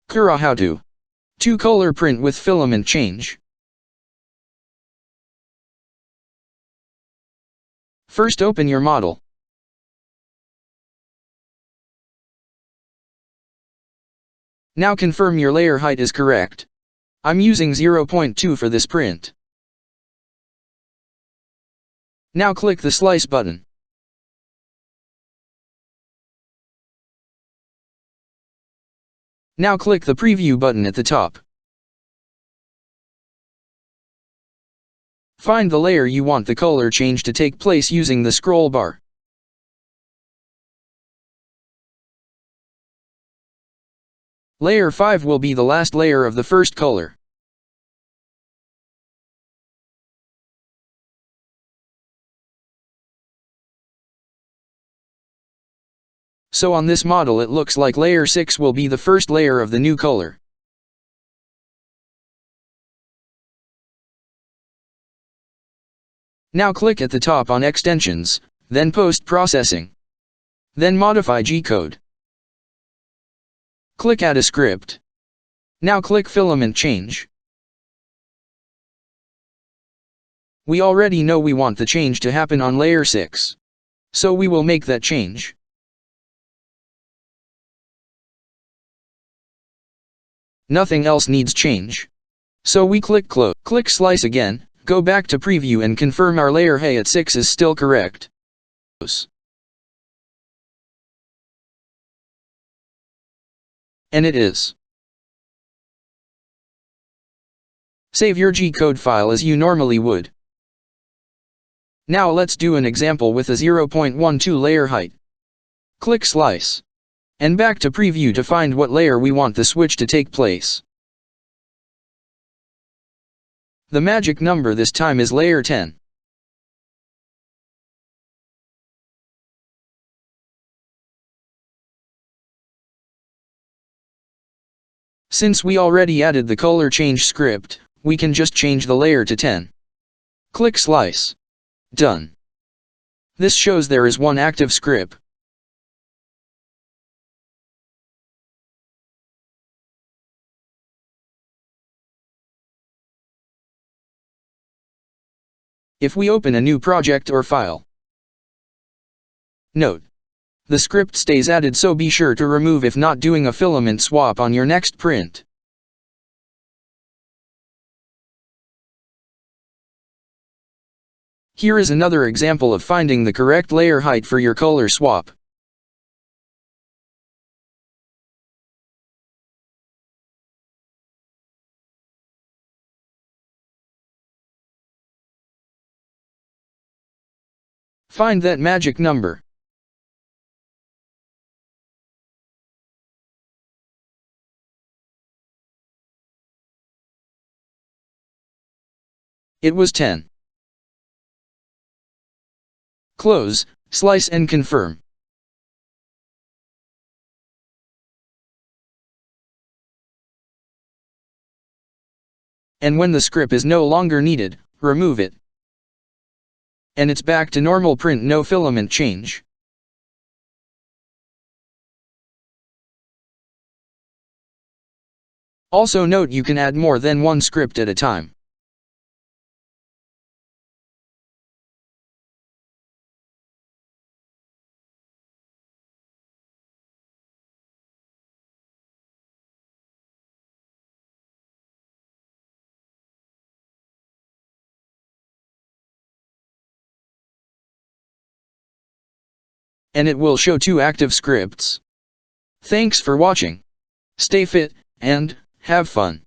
Cura how to 2-color print with filament change. First open your model. Now confirm your layer height is correct. I'm using 0.2 for this print. Now click the slice button. Now click the preview button at the top. Find the layer you want the color change to take place using the scroll bar. Layer 5 will be the last layer of the first color. So on this model it looks like layer 6 will be the first layer of the new color. Now click at the top on Extensions, then Post-Processing. Then modify G-code. Click Add a script. Now click Filament Change. We already know we want the change to happen on layer 6. So we will make that change. Nothing else needs change. So we click Close. Click Slice again, go back to Preview and confirm our layer height at 6 is still correct. And it is. Save your G-code file as you normally would. Now let's do an example with a 0.12 layer height. Click Slice. And back to Preview to find what layer we want the switch to take place. The magic number this time is layer 10. Since we already added the color change script, we can just change the layer to 10. Click Slice. Done. This shows there is one active script. If we open a new project or file. Note: the script stays added, so be sure to remove if not doing a filament swap on your next print. Here is another example of finding the correct layer height for your color swap. Find that magic number. It was 10. Close, slice and confirm. And when the script is no longer needed, remove it. And it's back to normal print, no filament change. Also note you can add more than one script at a time. And it will show 2 active scripts. Thanks for watching. Stay fit, and have fun.